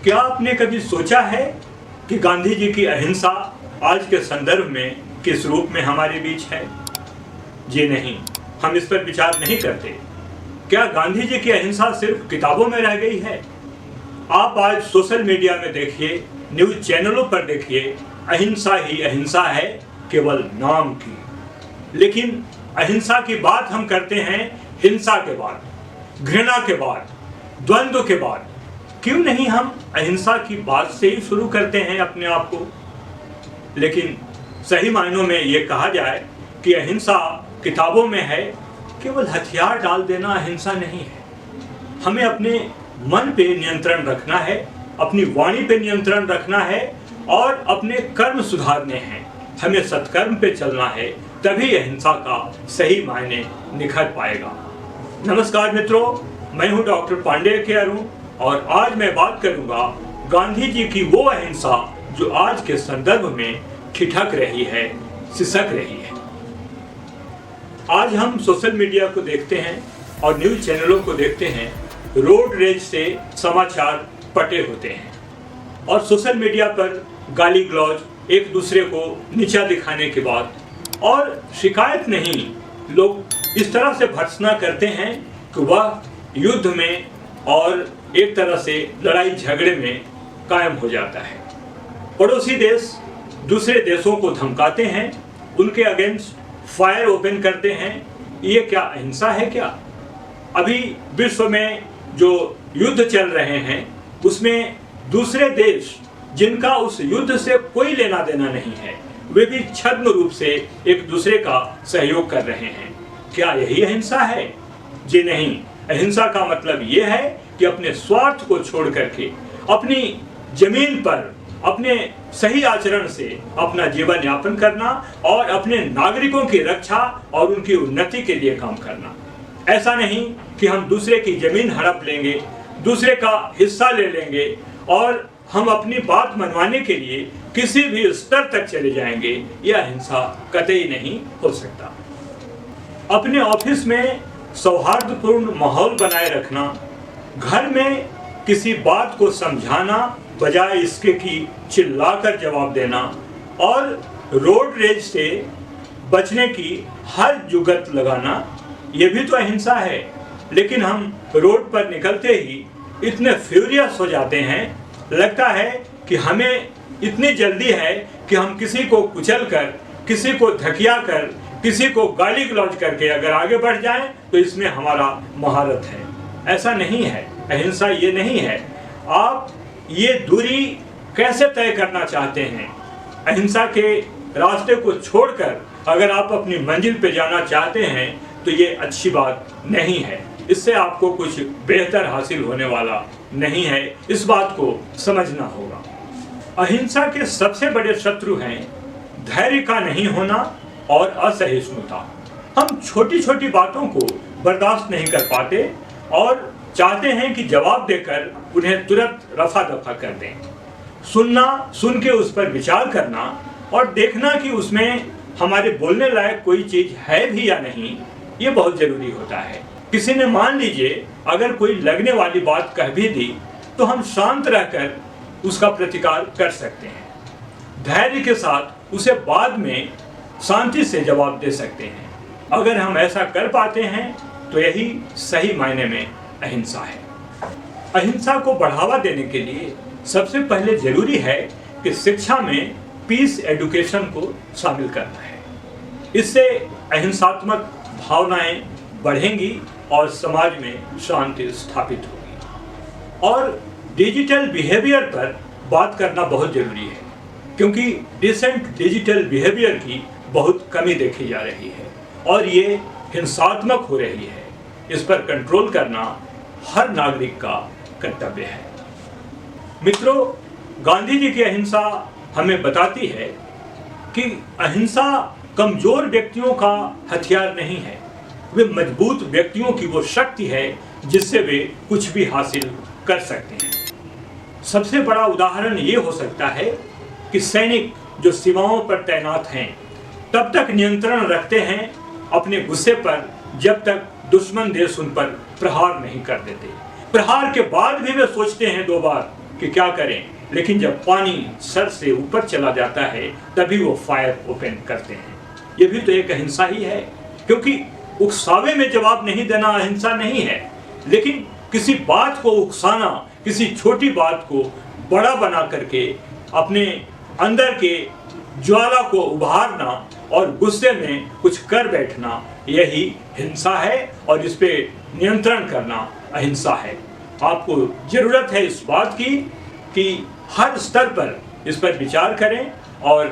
क्या आपने कभी सोचा है कि गांधी जी की अहिंसा आज के संदर्भ में किस रूप में हमारे बीच है? जी नहीं, हम इस पर विचार नहीं करते। क्या गांधी जी की अहिंसा सिर्फ किताबों में रह गई है? आप आज सोशल मीडिया में देखिए, न्यूज चैनलों पर देखिए, अहिंसा ही अहिंसा है, केवल नाम की। लेकिन अहिंसा की बात हम करते हैं हिंसा के बाद, घृणा के बाद, द्वंद्व के बाद। क्यों नहीं हम अहिंसा की बात से ही शुरू करते हैं अपने आप को? लेकिन सही मायनों में ये कहा जाए कि अहिंसा किताबों में है, केवल हथियार डाल देना अहिंसा नहीं है। हमें अपने मन पे नियंत्रण रखना है, अपनी वाणी पे नियंत्रण रखना है और अपने कर्म सुधारने हैं। हमें सत्कर्म पे चलना है, तभी अहिंसा का सही मायने निखर पाएगा। नमस्कार मित्रों, मैं हूं डॉक्टर पांडेय के अरुण और आज मैं बात करूंगा गांधी जी की वो अहिंसा जो आज के संदर्भ में ठिठक रही है, सिसक रही है। आज हम सोशल मीडिया को देखते हैं और न्यूज चैनलों को देखते हैं, रोड रेज से समाचार पटे होते हैं और सोशल मीडिया पर गाली गलौज, एक दूसरे को नीचा दिखाने के बाद और शिकायत नहीं, लोग इस तरह से भर्त्सना करते हैं कि वह युद्ध में और एक तरह से लड़ाई झगड़े में कायम हो जाता है। पड़ोसी देश दूसरे देशों को धमकाते हैं, उनके अगेंस्ट फायर ओपन करते हैं। ये क्या अहिंसा है क्या? अभी विश्व में जो युद्ध चल रहे हैं उसमें दूसरे देश जिनका उस युद्ध से कोई लेना देना नहीं है, वे भी छद्म रूप से एक दूसरे का सहयोग कर रहे हैं। क्या यही अहिंसा है? जी नहीं, अहिंसा का मतलब यह है कि अपने स्वार्थ को छोड़ करके अपनी जमीन पर अपने सही आचरण से अपना जीवन यापन करना और अपने नागरिकों की रक्षा और उनकी उन्नति के लिए काम करना। ऐसा नहीं कि हम दूसरे की जमीन हड़प लेंगे, दूसरे का हिस्सा ले लेंगे और हम अपनी बात मनवाने के लिए किसी भी स्तर तक चले जाएंगे। यह अहिंसा कतई नहीं हो सकता। अपने ऑफिस में सौहार्दपूर्ण माहौल बनाए रखना, घर में किसी बात को समझाना बजाय इसके कि चिल्लाकर जवाब देना और रोड रेज से बचने की हर जुगत लगाना, ये भी तो अहिंसा है। लेकिन हम रोड पर निकलते ही इतने फ्यूरियस हो जाते हैं, लगता है कि हमें इतनी जल्दी है कि हम किसी को कुचल कर, किसी को धकिया कर, किसी को गाली गलौज करके अगर आगे बढ़ जाएं तो इसमें हमारा महारत है। ऐसा नहीं है, अहिंसा ये नहीं है। आप ये दूरी कैसे तय करना चाहते हैं? अहिंसा के रास्ते को छोड़कर अगर आप अपनी मंजिल पे जाना चाहते हैं तो ये अच्छी बात नहीं है। इससे आपको कुछ बेहतर हासिल होने वाला नहीं है, इस बात को समझना होगा। अहिंसा के सबसे बड़े शत्रु हैं धैर्य का नहीं होना और असहिष्णुता। हम छोटी छोटी बातों को बर्दाश्त नहीं कर पाते और चाहते हैं कि जवाब देकर उन्हें तुरंत रफा दफा कर दें। सुनना, सुन के उस पर विचार करना और देखना कि उसमें हमारे बोलने लायक कोई चीज है भी या नहीं, ये बहुत जरूरी होता है। किसी ने मान लीजिए अगर कोई लगने वाली बात कह भी दी तो हम शांत रहकर उसका प्रतिकार कर सकते हैं। धैर्य के साथ उसे बाद में शांति से जवाब दे सकते हैं। अगर हम ऐसा कर पाते हैं तो यही सही मायने में अहिंसा है। अहिंसा को बढ़ावा देने के लिए सबसे पहले जरूरी है कि शिक्षा में पीस एजुकेशन को शामिल करना है। इससे अहिंसात्मक भावनाएं बढ़ेंगी और समाज में शांति स्थापित होगी। और डिजिटल बिहेवियर पर बात करना बहुत जरूरी है, क्योंकि डिसेंट डिजिटल बिहेवियर की बहुत कमी देखी जा रही है और ये हिंसात्मक हो रही है। इस पर कंट्रोल करना हर नागरिक का कर्तव्य है। मित्रों, गांधी जी की अहिंसा हमें बताती है कि अहिंसा कमजोर व्यक्तियों का हथियार नहीं है, वे मजबूत व्यक्तियों की वो शक्ति है जिससे वे कुछ भी हासिल कर सकते हैं। सबसे बड़ा उदाहरण ये हो सकता है कि सैनिक जो सीमाओं पर तैनात हैं तब तक नियंत्रण रखते हैं अपने गुस्से पर जब तक दुश्मन देश उन पर प्रहार नहीं कर देते। प्रहार के बाद भी वे सोचते हैं 2 बार कि क्या करें, लेकिन जब पानी सर से ऊपर चला जाता है तभी वो फायर ओपन करते हैं। ये भी तो एक अहिंसा ही है, क्योंकि उकसावे में जवाब नहीं देना अहिंसा नहीं है, लेकिन किसी बात को उकसाना, किसी छोटी बात को बड़ा बना करके अपने अंदर के ज्वाला को उभारना और गुस्से में कुछ कर बैठना, यही हिंसा है और इस पे नियंत्रण करना अहिंसा है। आपको जरूरत है इस बात की कि हर स्तर पर इस पर विचार करें और